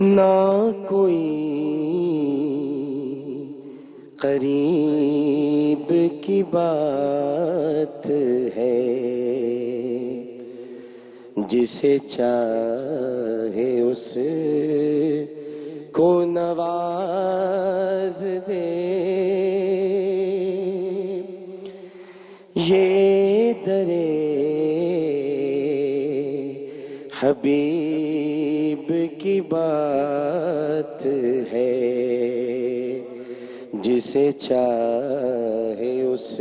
نہ کوئی قریب کی بات ہے، جسے چاہے اس کو نواز دے۔ یہ درے حبیب کی بات ہے، جسے چاہے اس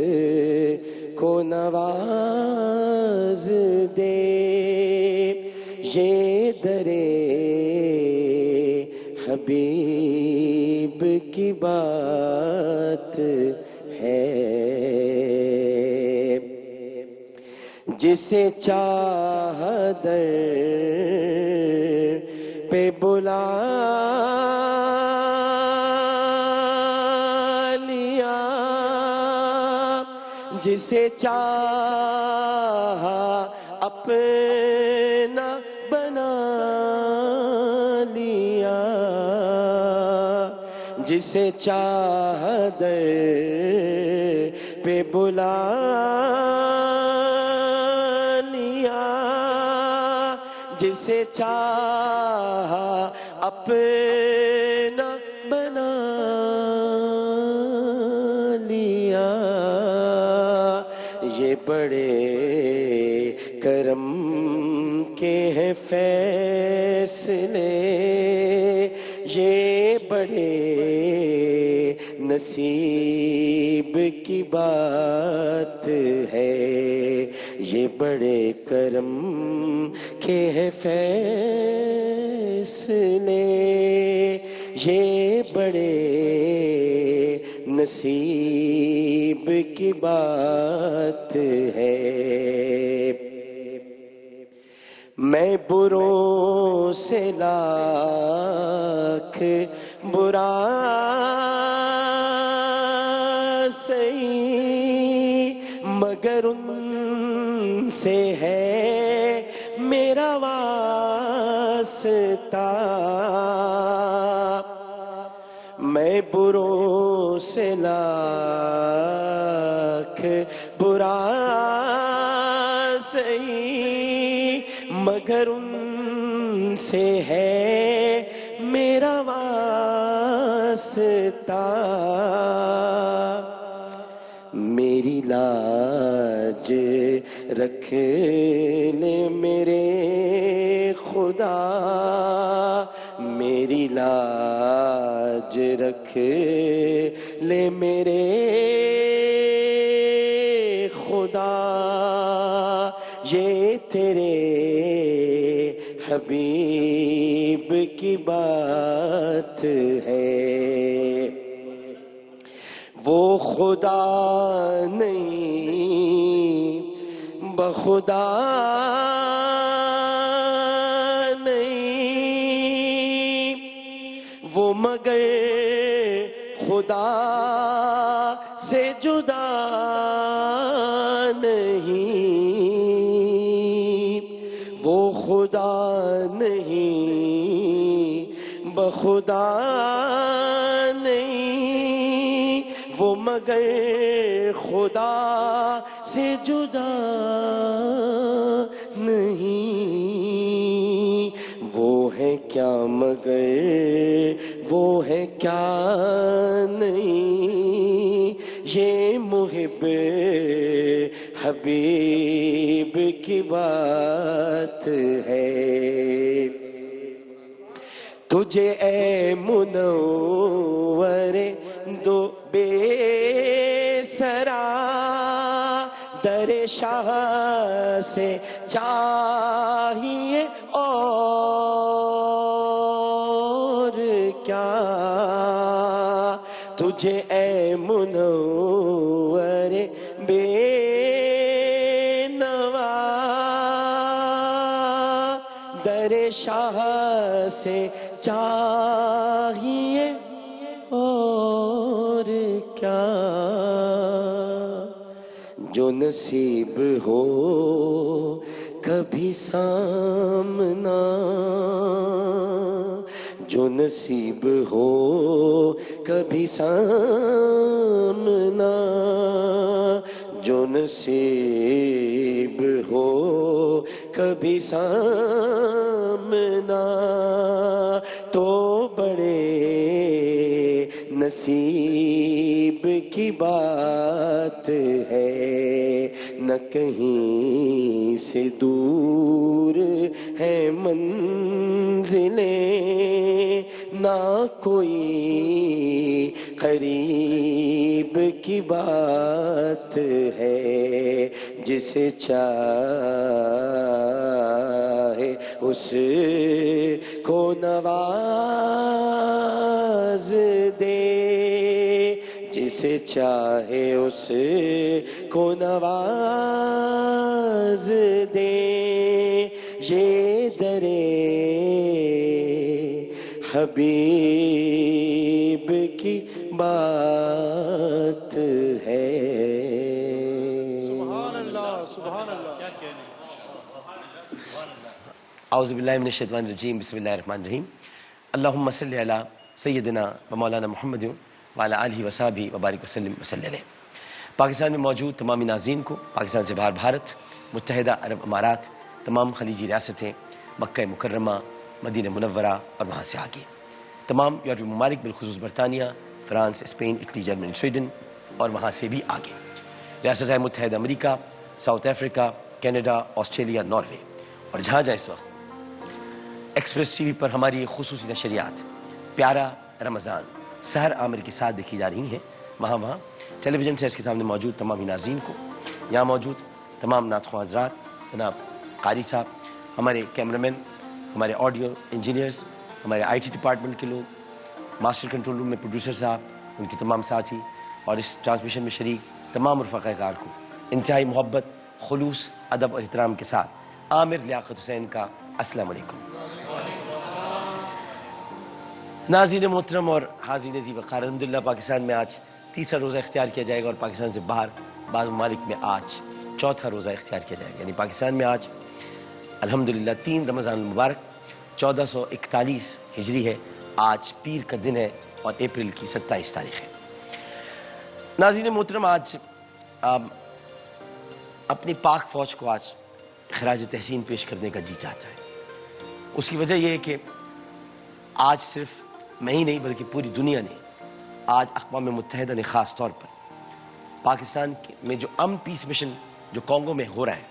کو نواز دے۔ یہ درے حبیب کی بات ہے، جسے چاہ در پہ بلا لیا، جسے چاہا اپنا بنا لیا، جسے چاہ در پہ بلا لیا، جسے چاہا اپنا بنا لیا۔ یہ بڑے کرم کے ہیں فیصلے، یہ بڑے نصیب کی بات ہے، یہ بڑے کرم کے ہیں فیصلے، یہ بڑے نصیب کی بات ہے۔ میں بروں سے لاکھ برا سہی، مگر ان سے ہے میرا واسطہ۔ میں بروں سے لاکھ برا سہی، مگر ان سے ہے میرا واسطہ۔ میری لاج رکھ لے میرے خدا، میری لاج رکھ لے میرے خدا، یہ تیرے حبیب کی بات ہے۔ وہ خدا نہیں بخدا نہیں، وہ مگر خدا سے جدا نہیں، وہ خدا نہیں بخدا نہیں، وہ مگر خدا سے جدا نہیں۔ وہ ہے کیا مگر وہ ہے کیا نہیں، یہ محب حبیب کی بات ہے۔ تجھے اے منور دو بے سرا، در شاہ سے چاہیے اور کیا، تجھے اے منور بے نوا، در شاہ سے چاہیے اور کیا۔ جو نصیب ہو کبھی سامنا، جو جو نصیب ہو کبھی سامنا، جو نصیب ہو کبھی سامنا، تو بڑے نصیب کی بات ہے، نہ کہیں سے دور ہے منزلیں، نہ کوئی قریب کی بات ہے، جسے چاہے اس کو نواز دے، جسے چاہے اس کو نواز دے، یہ درے حبیب کی بات ہے۔ سبحان اللہ، سبحان اللہ۔ اعوذ باللہ من الشیطان الرجیم، بسم اللہ الرحمن الرحیم۔ اللہم صلی علی سیدنا و مولانا محمد وعلی آلہ وصحبہ وبارک وسلم وصلی علیہ۔ پاکستان میں موجود تمامی ناظرین کو، پاکستان سے باہر بھارت، متحدہ عرب امارات، تمام خلیجی ریاستیں، مکہ مکرمہ، مدینہ منورہ اور وہاں سے آگے، تمام یورپی ممالک بالخصوص برطانیہ، France, Spain, Italy, Germany, Sweden اور وہاں سے بھی آگے، ریاستہائے متحدہ امریکہ، South Africa, Canada, Australia, Norway, اور جہاں جہاں اس وقت ایکسپریس ٹی وی پر ہماری خصوصی نشریات پیارا رمضان سحر عامر کے ساتھ دیکھی جا رہی ہیں، وہاں ٹیلی ویژن سیٹس کے سامنے موجود تمام ناظرین کو، یہاں موجود تمام نعت خواں حضرات، جناب قاری صاحب، ہمارے کیمرامین، ہمارے آڈیو انجینئرز، ہمارے آئی ٹی ڈپارٹمنٹ کے لوگ، ماسٹر کنٹرول روم میں پروڈیوسر صاحب، ان کے تمام ساتھی، اور اس ٹرانسمیشن میں شریک تمام رفقائے کار کو انتہائی محبت، خلوص، ادب اور احترام کے ساتھ عامر لیاقت حسین کا السلام علیکم۔ ناظرین محترم اور حاضرین ذی وقار، الحمدللہ پاکستان میں آج تیسرا روزہ اختیار کیا جائے گا، اور پاکستان سے باہر بعض ممالک میں آج چوتھا روزہ اختیار کیا جائے گا، یعنی پاکستان میں آج الحمدللہ 3 رمضان المبارک 1441 ہجری ہے، آج پیر کا دن ہے اور اپریل کی 27 تاریخ ہے۔ ناظرین محترم، آج اپنی پاک فوج کو آج خراج تحسین پیش کرنے کا جی چاہتا ہے۔ اس کی وجہ یہ ہے کہ آج صرف میں ہی نہیں بلکہ پوری دنیا نے، آج اقوام متحدہ نے خاص طور پر پاکستان میں جو پیس مشن جو کانگو میں ہو رہا ہے،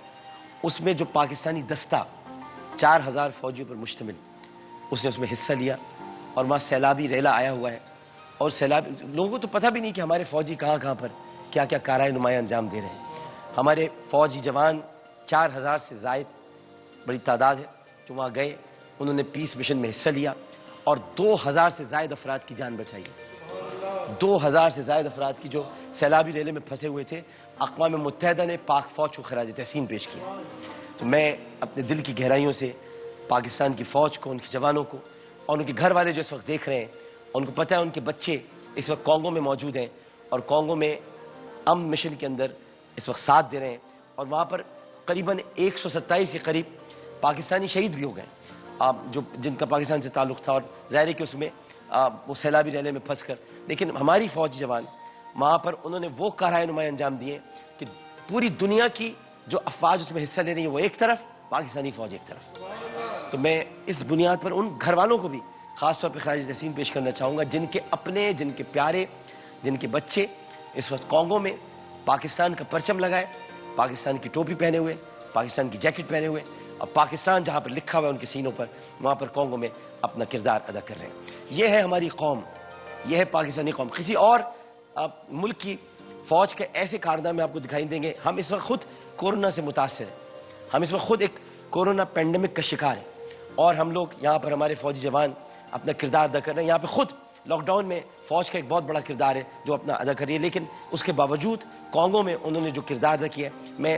اس میں جو پاکستانی دستہ 4000 فوجیوں پر مشتمل، اس نے اس میں حصہ لیا، اور وہاں سیلابی ریلا آیا ہوا ہے، اور سیلابی لوگوں کو تو پتہ بھی نہیں کہ ہمارے فوجی کہاں کہاں پر کیا کیا کارۂ نمایاں انجام دے رہے ہیں۔ ہمارے فوجی جوان 4000 سے زائد بڑی تعداد ہے جو وہاں گئے، انہوں نے پیس مشن میں حصہ لیا، اور 2000 سے زائد افراد کی جان بچائی۔ 2000 سے زائد افراد کی جو سیلابی ریلے میں پھنسے ہوئے تھے، اقوام متحدہ نے پاک فوج کو خراج تحسین پیش کیا۔ تو میں اپنے دل کی گہرائیوں سے پاکستان کی فوج کو، ان کے جوانوں کو، اور ان کے گھر والے جو اس وقت دیکھ رہے ہیں، ان کو پتہ ہے ان کے بچے اس وقت کانگو میں موجود ہیں، اور کانگو میں مشن کے اندر اس وقت ساتھ دے رہے ہیں، اور وہاں پر قریباً 127 کے قریب پاکستانی شہید بھی ہو گئے، جن کا پاکستان سے تعلق تھا، اور ظاہر ہے کہ اس میں وہ سیلابی ریلے میں پھنس کر، لیکن ہماری فوجی جوان وہاں پر انہوں نے وہ کارۂ نمایاں انجام دیے کہ پوری دنیا کی جو افواج اس میں حصہ لے رہی ہیں وہ ایک طرف، پاکستانی فوج ایک طرف۔ تو میں اس بنیاد پر ان گھر والوں کو بھی خاص طور پہ خراج تحسین پیش کرنا چاہوں گا جن کے اپنے، جن کے پیارے، جن کے بچے اس وقت کانگو میں پاکستان کا پرچم لگائے، پاکستان کی ٹوپی پہنے ہوئے، پاکستان کی جیکٹ پہنے ہوئے، اور پاکستان جہاں پر لکھا ہوا ہے ان کے سینوں پر، وہاں پر کانگو میں اپنا کردار ادا کر رہے ہیں۔ یہ ہے ہماری قوم، یہ ہے پاکستانی قوم۔ کسی اور ملک کی فوج کے ایسے کارنامے آپ کو دکھائی دیں گے۔ ہم اس وقت خود کورونا سے متاثر ہیں، ہم اس وقت خود ایک کورونا پینڈیمک کا شکار ہیں، اور ہم لوگ یہاں پر ہمارے فوجی جوان اپنا کردار ادا کر رہے ہیں۔ یہاں پہ خود لاک ڈاؤن میں فوج کا ایک بہت بڑا کردار ہے جو اپنا ادا کر رہی ہے، لیکن اس کے باوجود کانگو میں انہوں نے جو کردار ادا کیا ہے، میں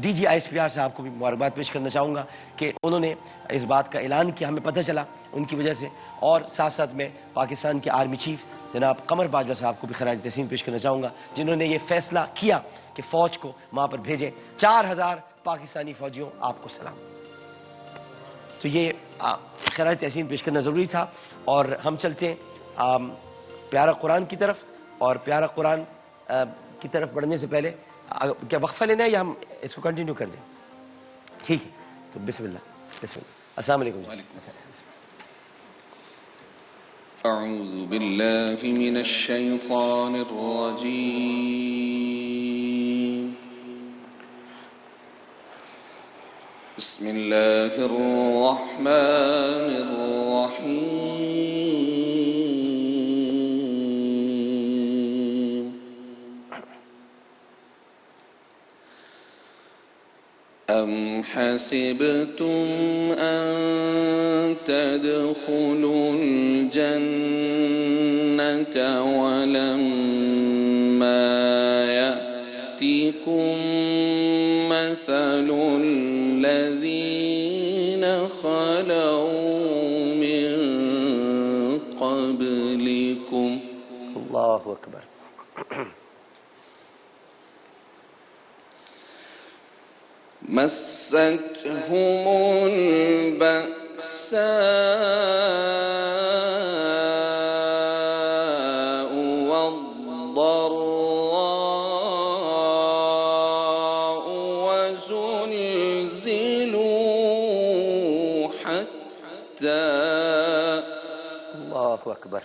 D G I S P R صاحب کو بھی مبارکباد پیش کرنا چاہوں گا کہ انہوں نے اس بات کا اعلان کیا، ہمیں پتہ چلا ان کی وجہ سے، اور ساتھ ساتھ میں پاکستان کے آرمی چیف جناب قمر باجوہ صاحب کو بھی خراج تحسین پیش کرنا چاہوں گا جنہوں نے یہ فیصلہ کیا کہ فوج کو وہاں پر بھیجیں۔ 4000 پاکستانی فوجیوں، آپ کو سلام۔ تو یہ خراج تحسین پیش کرنا ضروری تھا، اور ہم چلتے ہیں پیارا قرآن کی طرف. اور پیارا قرآن کی طرف بڑھنے سے پہلے کیا وقفہ لینا ہے یا ہم اس کو کنٹینیو کر دیں؟ ٹھیک ہے تو بسم اللہ. بسم اللہ. السلام علیکم. أعوذ بالله من الشيطان الرجيم. بسم الله الرحمن الرحيم. أم حسبتم أن تدخلوا الجنة ولما يأتكم مثل الذين خلوا من قبلكم. اللہ اکبر. مستهم البأساء والضراء وزلزلوا حتى اللہ اکبر.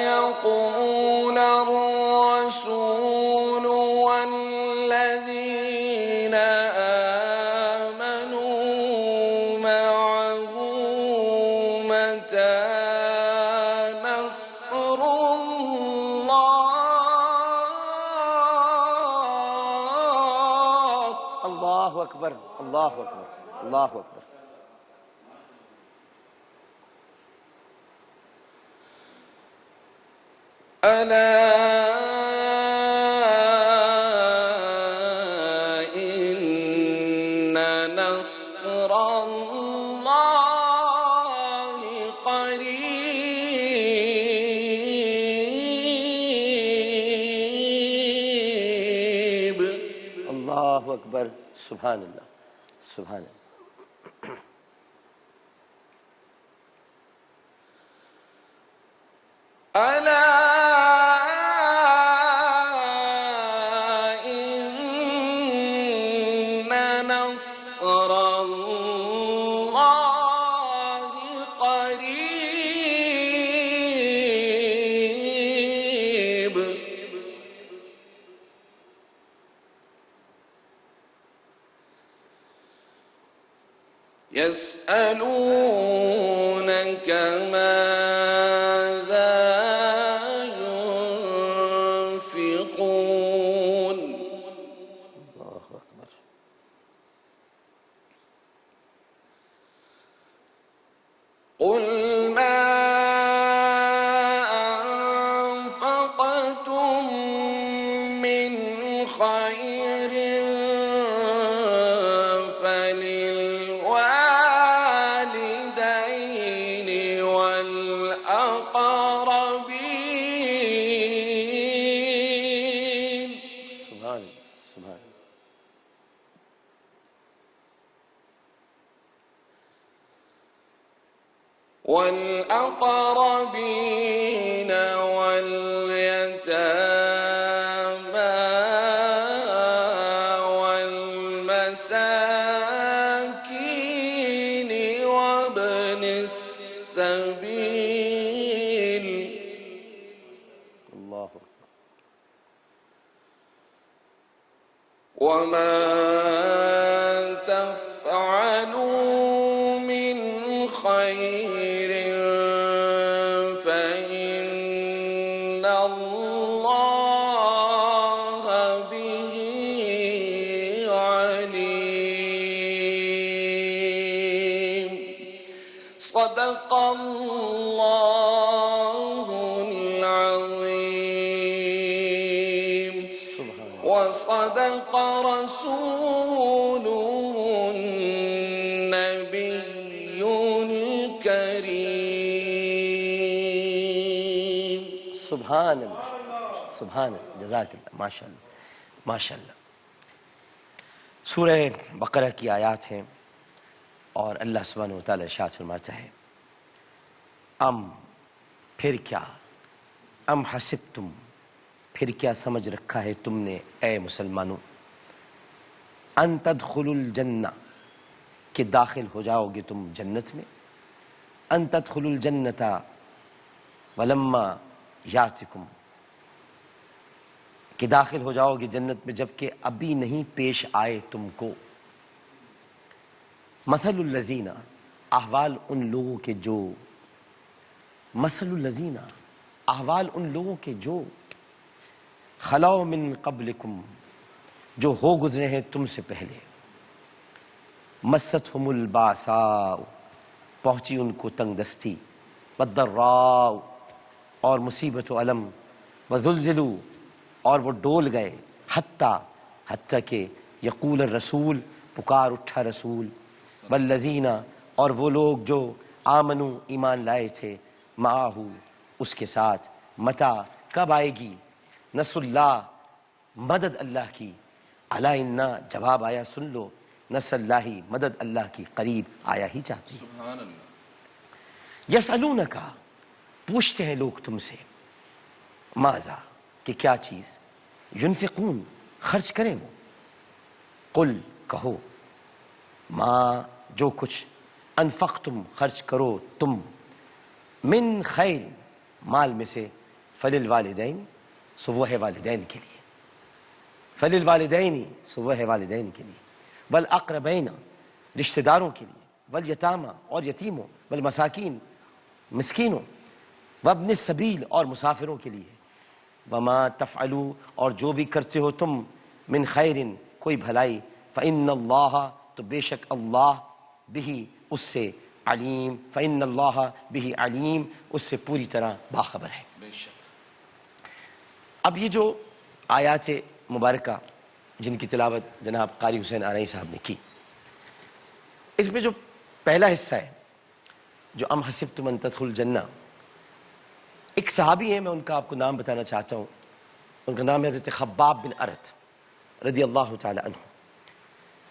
يقول الرسول والذين آمنوا معه متى نصر الله. اللہ اکبر. اللہ اکبر. اللہ اکبر. ألا إن نصر الله قريب. اللہ اکبر. سبحان اللہ. سبحان اللہ. ألا إن نصر الله قريب. يسألونك ماذا ينفقون. اللہ اکبر. قل ما أنفقتم من خير فللوالدين والأقربين. سبحان اللہ. سبحان اللہ. والأقربين واليتامى والمساكين وابن السبيل. اللہ اکبر. وما تفعلوا من خير فإن الله به عليم. صدق الله العظيم. وصدق رسوله النبي الكريم. سبحان اللہ. سبحان اللہ. جزاک اللہ. ماشاء اللہ. ماشاءاللہ. سورہ بقرہ کی آیات ہیں اور اللہ سبحانہ وتعالی ارشاد فرماتا ہے پھر کیا، ام حسبتم، پھر کیا سمجھ رکھا ہے تم نے اے مسلمانوں، ان تدخلوا الجنہ، کہ داخل ہو جاؤ گے تم جنت میں، ان تدخلوا الجنۃ ولما یاتکم، کہ داخل ہو جاؤ گے جنت میں جبکہ ابھی نہیں پیش آئے تم کو. مثل الذین، احوال ان لوگوں کے جو، مثل الذین، احوال ان لوگوں کے جو، خلو من قبلکم، جو ہو گزرے ہیں تم سے پہلے، مستہم الباساء، پہنچی ان کو تنگ دستی، والضراء، اور مصیبت و علم، وزلزلوا، اور وہ ڈول گئے، حتیٰ کہ یقول الرسول، پکار اٹھا رسول، والذین، اور وہ لوگ جو آمنو، ایمان لائے تھے، معاہو، اس کے ساتھ، متا، کب آئے گی، نصر اللہ، مدد اللہ کی، الا انا، جواب آیا سن لو، نصر اللہ، مدد اللہ کی قریب آیا ہی چاہتی. سبحان اللہ. یسألونک، پوچھتے ہیں لوگ تم سے، ماذا، کہ کیا چیز، ینفقون، خرچ کریں وہ، قل، کہو، ما، جو کچھ، انفقتم، خرچ کرو تم، من خیر، مال میں سے، فللوالدین، سو وہ ہے والدین کے لیے، فللوالدین، سو وہ ہے والدین کے لیے، والاقربین، رشتہ داروں کے لیے، والیتامى، اور یتیموں، والمساکین، مسکینوں، وابن السبیل، اور مسافروں کے لیے، وما تفعلوا، اور جو بھی کرتے ہو تم، من خیر، کوئی بھلائی، فإن اللہ، تو بے شک اللہ، بہ، اس سے، علیم، فإن اللہ بہ علیم، اس سے پوری طرح باخبر ہے. بے شک. اب یہ جو آیات مبارکہ جن کی تلاوت جناب قاری حسین آرئی صاحب نے کی، اس میں جو پہلا حصہ ہے جو ام حسبتم ان تدخلوا الجنہ، ایک صحابی ہیں، میں ان کا آپ کو نام بتانا چاہتا ہوں، ان کا نام ہے حضرت خباب بن ارت رضی اللہ تعالی عنہ.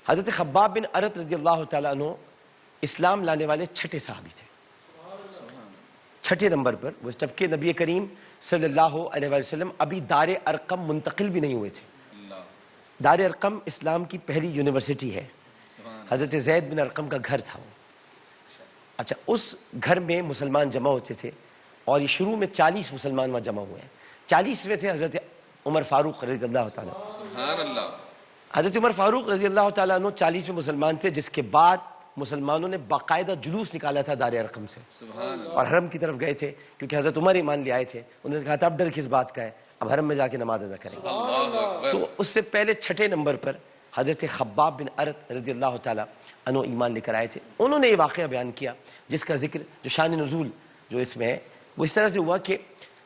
حضرت خباب بن ارت رضی اللہ تعالی عنہ اسلام لانے والے چھٹے صحابی تھے، چھٹے نمبر پر وہ، جبکہ نبی کریم صلی اللہ علیہ وسلم ابھی دار ارقم منتقل بھی نہیں ہوئے تھے. دار ارقم اسلام کی پہلی یونیورسٹی ہے، حضرت زید بن ارقم کا گھر تھا وہ. اچھا، اس گھر میں مسلمان جمع ہوتے تھے، اور یہ شروع میں 40 مسلمان وہاں جمع ہوئے ہیں. 40ویں تھے حضرت عمر فاروق رضی اللہ تعالیٰ. سبحان اللہ. حضرت عمر فاروق رضی اللہ تعالیٰ عنہ 40ویں مسلمان تھے، جس کے بعد مسلمانوں نے باقاعدہ جلوس نکالا تھا دار ارقم سے، سبحان اللہ. اور حرم کی طرف گئے تھے، کیونکہ حضرت عمر ایمان لے آئے تھے. انہوں نے کہا تھا اب ڈر کس بات کا ہے، اب حرم میں جا کے نماز ادا کریں. اللہ اکبر. تو اس سے پہلے چھٹے نمبر پر حضرت خباب بن ارت رضی اللہ تعالیٰ عنہ ایمان لے کر آئے تھے. انہوں نے یہ واقعہ بیان کیا جس کا ذکر، جو شان نزول جو اس میں ہے، وہ اس طرح سے ہوا کہ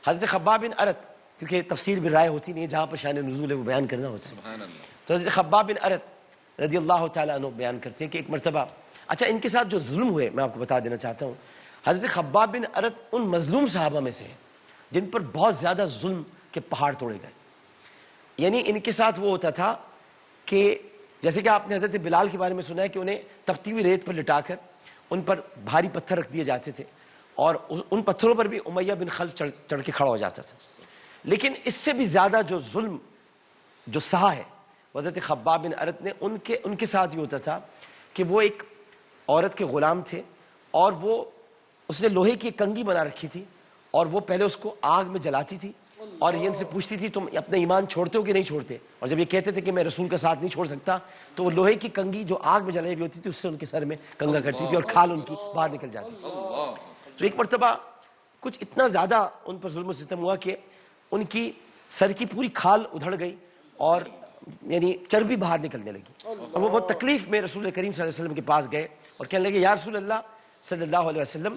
حضرت خباب بن ارت، کیونکہ تفسیر بھی رائے ہوتی نہیں ہے، جہاں پر شان نزول ہے وہ بیان کرنا ہوتا ہے. سبحان اللہ. تو حضرت خباب بن ارت رضی اللہ تعالیٰ عنہ بیان کرتے ہیں کہ ایک مرتبہ، اچھا ان کے ساتھ جو ظلم ہوئے میں آپ کو بتا دینا چاہتا ہوں. حضرت خباب بن ارت ان مظلوم صحابہ میں سے ہیں جن پر بہت زیادہ ظلم کے پہاڑ توڑے گئے. یعنی ان کے ساتھ وہ ہوتا تھا کہ جیسے کہ آپ نے حضرت بلال کے بارے میں سنا ہے کہ انہیں تپتی ہوئی ریت پر لٹا کر ان پر بھاری پتھر رکھ دیے جاتے تھے، اور ان پتھروں پر بھی امیہ بن خلف چڑھ کے کھڑا ہو جاتا تھا. لیکن اس سے بھی زیادہ جو ظلم جو سہا ہے حضرت خباب بن ارت نے، ان کے ساتھ یہ ہوتا تھا کہ وہ ایک عورت کے غلام تھے، اور اس نے لوہے کی ایک کنگھی بنا رکھی تھی، اور وہ پہلے اس کو آگ میں جلاتی تھی، اور یہ ان سے پوچھتی تھی تم اپنا ایمان چھوڑتے ہو کہ نہیں چھوڑتے. اور جب یہ کہتے تھے کہ میں رسول کا ساتھ نہیں چھوڑ سکتا، تو وہ لوہے کی کنگھی جو آگ میں جلائی ہوئی ہوتی تھی اس سے ان کے سر میں کنگھا کرتی تھی، اور کھال ان کی باہر نکل جاتی تھی. تو ایک مرتبہ کچھ اتنا زیادہ ان پر ظلم و ستم ہوا کہ ان کی سر کی پوری کھال ادھڑ گئی، اور یعنی چربی باہر نکلنے لگی. اور وہ بہت تکلیف میں رسول کریم صلی اللہ علیہ وسلم کے پاس گئے اور کہنے لگے، یا رسول اللہ صلی اللہ علیہ وسلم،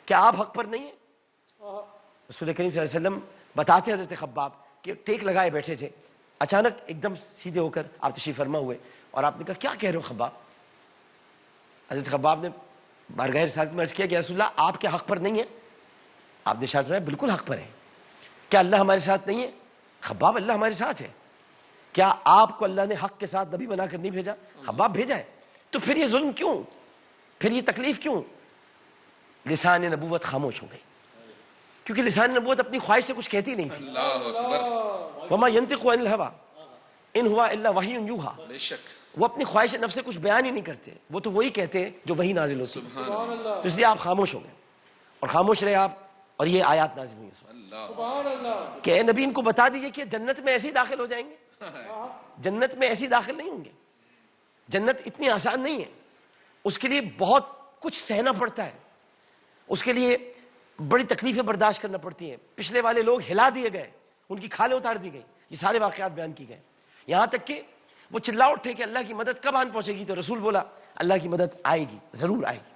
کیا آپ حق پر نہیں ہیں؟ رسول کریم صلی اللہ علیہ وسلم بتاتے حضرت خباب کہ ٹیک لگائے بیٹھے تھے، اچانک ایک دم سیدھے ہو کر آپ تشریف فرما ہوئے، اور آپ نے کہا کیا کہہ رہے ہو خباب؟ حضرت خباب نے بارگاہ رسالت میں عرض کیا کہ رسول اللہ آپ کے حق پر نہیں ہیں؟ آپ نے ارشاد فرمایا بالکل حق پر ہے. کیا اللہ ہمارے ساتھ نہیں ہے؟ خباب، اللہ ہمارے ساتھ ہے. کیا آپ کو اللہ نے حق کے ساتھ نبی بنا کر نہیں بھیجا؟ خباب بھیجا ہے. تو پھر یہ ظلم کیوں؟ پھر یہ تکلیف کیوں؟ لسان نبوت خاموش ہو گئی، کیونکہ لسان نبوت اپنی خواہش سے کچھ کہتی نہیں تھی. اللہ اکبر. وما ينطق عن الهوى ان هو الا وحی یوحی. بے شک. وہ اپنی خواہش نفس سے کچھ بیان ہی نہیں کرتے، وہ تو وہی کہتے ہیں جو وہی نازل ہوتی ہے. سبحان اللہ. تو اس لیے آپ خاموش ہو گئے اور خاموش رہے آپ، اور یہ آیات نازل ہوئی اس وقت اللہ. کہ اے نبی ان کو بتا دیجئے کہ جنت میں ایسے ہی داخل ہو جائیں گے. جنت میں ایسے ہی داخل نہیں ہوں گے. جنت اتنی آسان نہیں ہے، اس کے لیے بہت کچھ سہنا پڑتا ہے، اس کے لیے بڑی تکلیفیں برداشت کرنا پڑتی ہیں. پچھلے والے لوگ ہلا دیے گئے، ان کی کھالیں اتار دی گئی، یہ سارے واقعات بیان کی گئے. یہاں تک کہ وہ چلا اٹھے کہ اللہ کی مدد کب آن پہنچے گی؟ تو رسول بولا اللہ کی مدد آئے گی، ضرور آئے گی.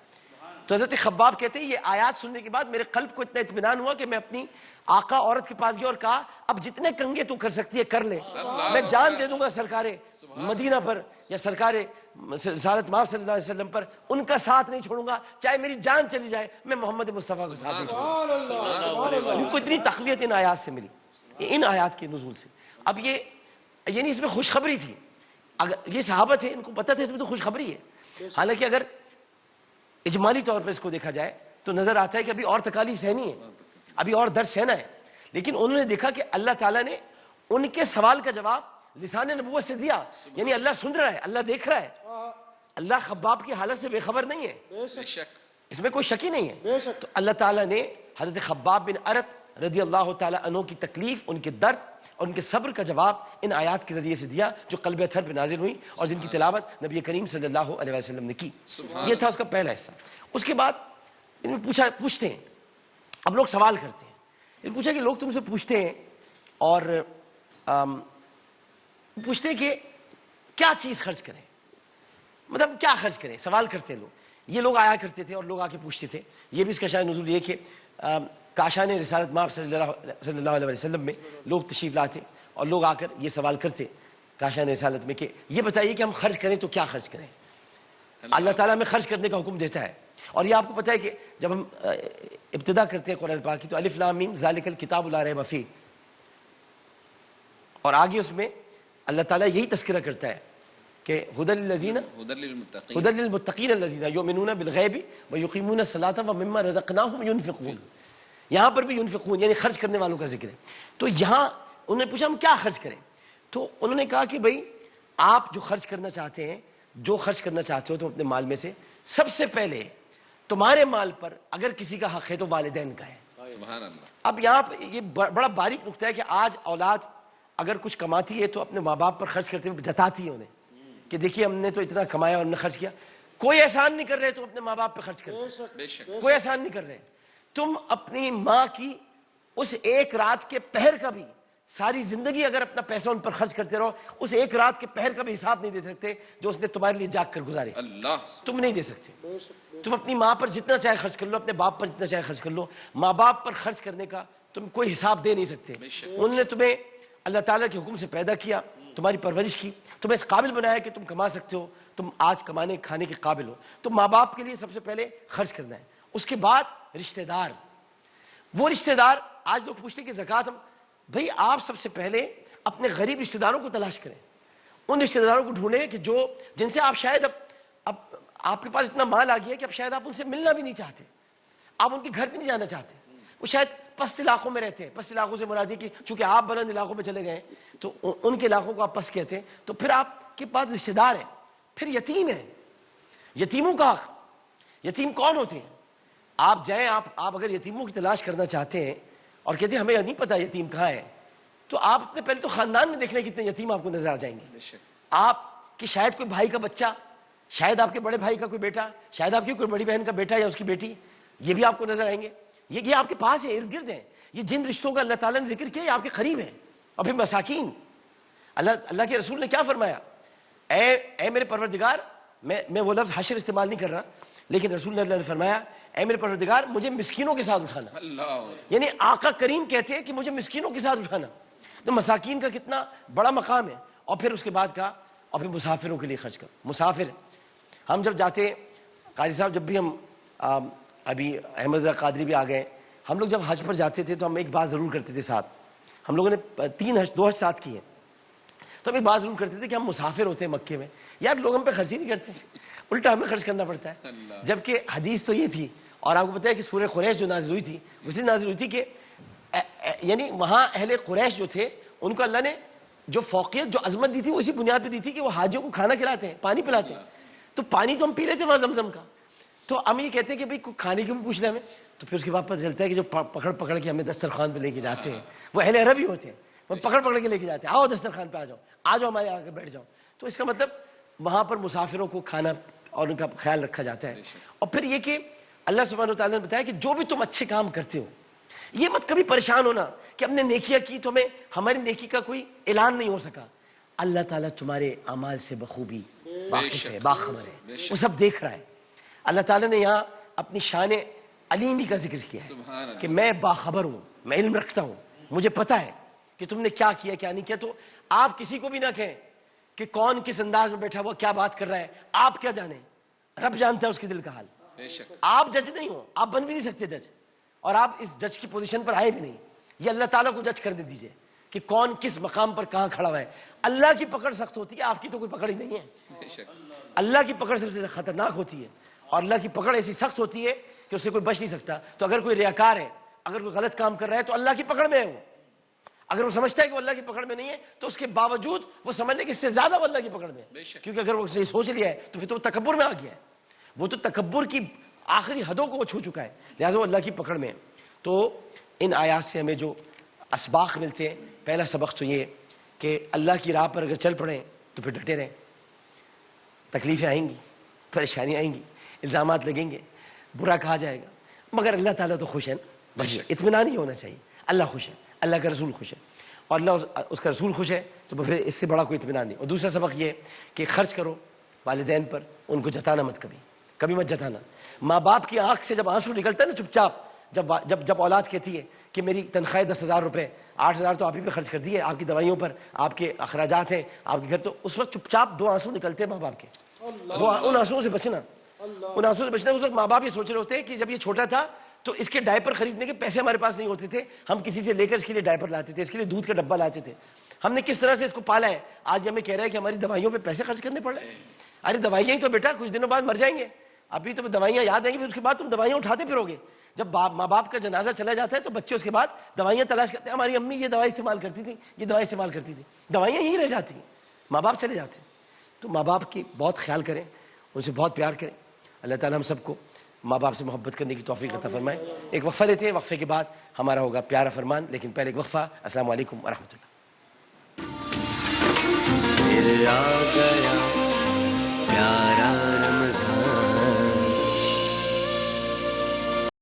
تو حضرت خباب کہتے ہیں یہ آیات سننے کے بعد میرے قلب کو اتنا اطمینان ہوا کہ میں اپنی آقا عورت کے پاس گیا اور کہا اب جتنے کنگے تو کر سکتی ہے کر لے، میں جان دے دوں گا سرکار مدینہ پر یا سرکار رسالت مآب صلی اللہ علیہ وسلم پر، ان کا ساتھ نہیں چھوڑوں گا، چاہے میری جان چلی جائے میں محمد مصطفیٰ کا ساتھ نہیں چھوڑوں گا. ان کو اتنی تقویت ان آیات سے ملی، ان آیات کے نزول سے. اب یہ یعنی اس میں خوشخبری تھی، اگر یہ صحابہ تھے ان کو پتہ تھا اس میں تو خوشخبری ہے. حالانکہ اگر اجمالی طور پر اس کو دیکھا جائے تو نظر آتا ہے کہ ابھی اور تکالیف سہنی ہے، ابھی اور درد سہنا ہے. لیکن انہوں نے دیکھا کہ اللہ تعالیٰ نے ان کے سوال کا جواب لسان نبوت سے دیا، یعنی اللہ سن رہا ہے، اللہ دیکھ رہا ہے، اللہ خباب کی حالت سے بے خبر نہیں ہے، بے شک. اس میں کوئی شک ہی نہیں ہے. تو اللہ تعالیٰ نے حضرت خباب بن ارت رضی اللہ تعالیٰ عنہ کی تکلیف، ان کے درد اور ان کے صبر کا جواب ان آیات کے ذریعے سے دیا جو قلب اطہر پہ نازل ہوئی اور جن کی تلاوت نبی کریم صلی اللہ علیہ وسلم نے کی. یہ تھا اس کا پہلا حصہ. اس کے بعد ان میں پوچھتے ہیں، اب لوگ سوال کرتے ہیں، ان پوچھا کہ لوگ تم سے پوچھتے ہیں اور پوچھتے ہیں کہ کیا چیز خرچ کریں، مطلب کیا خرچ کریں، سوال کرتے ہیں لوگ. یہ لوگ آیا کرتے تھے اور لوگ آ کے پوچھتے تھے. یہ بھی اس کا شاید نزول یہ کہ کاشان رسالت مآب صلی اللہ علیہ وسلم میں لوگ تشریف لاتے اور لوگ آ کر یہ سوال کرتے کاشان رسالت میں کہ یہ بتائیے کہ ہم خرچ کریں تو کیا خرچ کریں. اللہ تعالیٰ ہمیں خرچ کرنے کا حکم دیتا ہے. اور یہ آپ کو پتہ ہے کہ جب ہم ابتدا کرتے ہیں قرآن پاک کی تو الف لام میم ذالک الکتاب لا ریب فیہ، اور آگے اس میں اللہ تعالیٰ یہی تذکرہ کرتا ہے کہ ہدی للذین ہدی للمتقین الذین یؤمنون بالغیب ویقیمون الصلاۃ ومما رزقناہم ینفقون. یہاں پر بھی ینفقون یعنی خرچ کرنے والوں کا ذکر ہے. تو یہاں انہوں نے پوچھا ہم کیا خرچ کریں، تو انہوں نے کہا کہ بھائی آپ جو خرچ کرنا چاہتے ہیں، جو خرچ کرنا چاہتے ہو تم اپنے مال میں سے، سب سے پہلے تمہارے مال پر اگر کسی کا حق ہے تو والدین کا ہے. سبحان اللہ. اب یہاں پہ یہ بڑا باریک نکتہ ہے کہ آج اولاد اگر کچھ کماتی ہے تو اپنے ماں باپ پر خرچ کرتے ہوئے جتاتی ہے انہیں کہ دیکھیے ہم نے تو اتنا کمایا اور ہم نے خرچ کیا. کوئی احسان نہیں کر رہے تو اپنے ماں باپ پہ خرچ کرتے، بے شک. کوئی احسان نہیں کر رہے. تم اپنی ماں کی اس ایک رات کے پہر کا بھی، ساری زندگی اگر اپنا پیسہ ان پر خرچ کرتے رہو، اس ایک رات کے پہر کا بھی حساب نہیں دے سکتے جو اس نے تمہارے لیے جاگ کر گزارے. اللہ. تم نہیں دے سکتے. تم اپنی ماں پر جتنا چاہے خرچ کر لو، اپنے باپ پر جتنا چاہے خرچ کر لو، ماں باپ پر خرچ کرنے کا تم کوئی حساب دے نہیں سکتے. انہوں نے تمہیں اللہ تعالیٰ کے حکم سے پیدا کیا، تمہاری پرورش کی، تمہیں اس قابل بنایا کہ تم کما سکتے ہو، تم آج کمانے کھانے کے قابل ہو. تو ماں باپ کے لیے سب سے پہلے خرچ کرنا ہے. اس کے بعد رشتہ دار. وہ رشتہ دار آج لوگ پوچھتے کہ زکوٰۃ ہم، بھائی آپ سب سے پہلے اپنے غریب رشتہ داروں کو تلاش کریں، ان رشتہ داروں کو ڈھونڈیں کہ جو جن سے آپ شاید اب آپ کے پاس اتنا مال آ گیا کہ اب شاید آپ ان سے ملنا بھی نہیں چاہتے، آپ ان کے گھر بھی نہیں جانا چاہتے. وہ شاید پست علاقوں میں رہتے ہیں. پست علاقوں سے مراد ہے کہ چونکہ آپ بلند علاقوں میں چلے گئے تو ان کے علاقوں کو آپ پست کہتے ہیں. تو پھر آپ کے پاس رشتہ دار ہیں. پھر یتیم ہیں، یتیموں کا حق. یتیم کون ہوتے ہیں؟ آپ جائیں، آپ اگر یتیموں کی تلاش کرنا چاہتے ہیں اور کہتے ہیں ہمیں نہیں پتا یتیم کہاں ہے، تو آپ اپنے پہلے تو خاندان میں دیکھ لیں کتنے یتیم آپ کو نظر آ جائیں گے. آپ کی شاید کوئی بھائی کا بچہ، شاید آپ کے بڑے بھائی کا کوئی بیٹا، شاید آپ کی کوئی بڑی بہن کا بیٹا یا اس کی بیٹی، یہ بھی آپ کو نظر آئیں گے. یہ آپ کے پاس ہے، ارد گرد ہیں. یہ جن رشتوں کا اللہ تعالیٰ نے ذکر کیا یہ آپ کے قریب ہیں. اور پھر مساکین. اللہ کے رسول نے کیا فرمایا؟ اے میرے پروردگار، میں وہ لفظ حشر استعمال نہیں کر رہا، لیکن رسول اللہ نے فرمایا اے میرے پروردگار مجھے مسکینوں کے ساتھ اٹھانا. اللہ. یعنی آقا کریم کہتے ہیں کہ مجھے مسکینوں کے ساتھ اٹھانا. تو مساکین کا کتنا بڑا مقام ہے. اور پھر اس کے بعد کہا اور پھر مسافروں کے لیے خرچ کرو. مسافر ہم جب جاتے ہیں، قاری صاحب جب بھی ہم ابھی احمد رضا قادری بھی آ گئے، ہم لوگ جب حج پر جاتے تھے تو ہم ایک بات ضرور کرتے تھے ساتھ. ہم لوگوں نے 2 حج ساتھ کی ہیں. تو ہمیں بات ضرور کرتے تھے کہ ہم مسافر ہوتے ہیں مکے میں، یار لوگ ہم پہ خرچ ہی نہیں کرتے، الٹا ہمیں خرچ کرنا پڑتا ہے. جبکہ حدیث تو یہ تھی، اور آپ کو پتہ ہے کہ سورہ قریش جو نازل ہوئی تھی اسی نازل ہوئی تھی کہ یعنی وہاں اہل قریش جو تھے ان کو اللہ نے جو فوقیت جو عظمت دی تھی وہ اسی بنیاد پہ دی تھی کہ وہ حاجیوں کو کھانا کھلاتے ہیں، پانی پلاتے ہیں. تو پانی تو ہم پی لیتے وہاں زمزم کا. تو ہم یہ کہتے ہیں کہ بھائی کھانے کی بھی پوچھ لیں ہمیں. تو پھر اس کے بعد پتہ چلتا ہے کہ جو پکڑ کے ہمیں دسترخوان پہ لے کے جاتے ہیں وہ اہل عرب ہی ہوتے ہیں، وہ پکڑ کے لے کے جاتے ہیں، آؤ دسترخوان پہ آ جاؤ ہمارے آ کے بیٹھ جاؤ. تو اس کا مطلب وہاں پر مسافروں کو کھانا اور ان کا خیال رکھا جاتا ہے. اور پھر یہ کہ اللہ سبحانہ وتعالیٰ نے بتایا کہ جو بھی تم اچھے کام کرتے ہو، یہ مت کبھی پریشان ہونا کہ ہم نے نیکیاں کی تو ہمیں ہماری نیکی کا کوئی اعلان نہیں ہو سکا. اللہ تعالیٰ تمہارے اعمال سے بخوبی واقف ہے، باخبر ہے، وہ سب دیکھ رہا ہے. اللہ تعالیٰ نے یہاں اپنی شان علیمی کا ذکر کیا ہے کہ میں باخبر ہوں، میں علم رکھتا ہوں، مجھے پتہ ہے کہ تم نے کیا کیا کیا نہیں کیا. تو آپ کسی کو بھی نہ کہیں کہ کون کس انداز میں بیٹھا ہوا کیا بات کر رہا ہے، آپ کیا جانیں، رب جانتا ہے اس کے دل کا حال. آپ جج نہیں ہو، آپ بن بھی نہیں سکتے جج، اور آپ اس جج کی پوزیشن پر آئے بھی نہیں. یہ اللہ تعالیٰ کو جج کرنے دیجئے کہ کون کس مقام پر کہاں کھڑا ہوا ہے. اللہ کی پکڑ سخت ہوتی ہے، آپ کی تو کوئی پکڑ ہی نہیں ہے. اللہ کی پکڑ سب سے خطرناک ہوتی ہے، اور اللہ کی پکڑ ایسی سخت ہوتی ہے کہ اس سے کوئی بچ نہیں سکتا. تو اگر کوئی ریاکار ہے، اگر کوئی غلط کام کر رہا ہے تو اللہ کی پکڑ میں ہے وہ. اگر وہ سمجھتا ہے کہ وہ اللہ کی پکڑ میں نہیں ہے تو اس کے باوجود وہ سمجھ لے کہ اس سے زیادہ وہ اللہ کی پکڑ میں ہے. کیونکہ اگر وہ یہ سوچ لیا ہے تو پھر تو وہ تکبر میں آ گیا ہے، وہ تو تکبر کی آخری حدوں کو وہ چھو چکا ہے، لہٰذا وہ اللہ کی پکڑ میں ہے. تو ان آیات سے ہمیں جو اسباق ملتے ہیں، پہلا سبق تو یہ کہ اللہ کی راہ پر اگر چل پڑیں تو پھر ڈٹے رہیں. تکلیفیں آئیں گی، پریشانیاں آئیں گی، الزامات لگیں گے، برا کہا جائے گا، مگر اللہ تعالیٰ تو خوش ہے نا. بس اطمینان ہی ہونا چاہیے، اللہ خوش ہے، اللہ کا رسول خوش ہے، اور اللہ اس کا رسول خوش ہے تو پھر اس سے بڑا کوئی اطمینان نہیں. اور دوسرا سبق یہ کہ خرچ کرو والدین پر، ان کو جتانا مت، کبھی مت جتانا. ماں باپ کی آنکھ سے جب آنسو نکلتا ہے نا چپ چاپ، جب اولاد کہتی ہے کہ میری تنخواہ 10,000 روپے، 8,000 تو آپ ہی پہ خرچ کر دیے، آپ کی دوائیوں پر، آپ کے اخراجات ہیں، آپ کے گھر، تو اس وقت چپ چاپ 2 آنسو نکلتے ہیں ماں باپ کے. ان آنسوؤں سے بچنا، ان آنسوؤں سے بچنا. اس وقت ماں باپ یہ سوچ رہے ہوتے ہیں کہ جب یہ چھوٹا تھا تو اس کے ڈائپر خریدنے کے پیسے ہمارے پاس نہیں ہوتے تھے، ہم کسی سے لے کر اس کے لیے ڈائپر لاتے تھے، اس کے لیے دودھ کا ڈبہ لاتے تھے، ہم نے کس طرح سے اس کو پالا ہے. آج ہمیں کہہ رہا ہے کہ ہماری دوائیوں پہ پیسے خرچ کرنے پڑ رہے ہیں. ارے دوائیاں ہی تو بیٹا کچھ دنوں بعد مر جائیں گے، ابھی تو دوائیاں یاد آئیں گی، پھر اس کے بعد تم دوائیاں اٹھاتے پھرو گے. جب ماں باپ کا جنازہ چلا جاتا ہے تو بچے اس کے بعد دوائیاں تلاش کرتے ہیں، ہماری امی یہ دوائی استعمال کرتی تھی، یہ دوائی استعمال کرتی تھی، دوائیاں یہیں رہ جاتی ہیں، ماں باپ چلے جاتے ہیں. تو ماں باپ کی بہت خیال کریں، ان سے بہت پیار کریں. اللہ تعالیٰ ہم سب کو ماں باپ سے محبت کرنے کی توفیق عطا فرمائے. ایک وقفہ لیتے ہیں، وقفے کے بعد ہمارا ہوگا پیارا فرمان، لیکن پہلے ایک وقفہ. السلام علیکم ورحمۃ اللہ.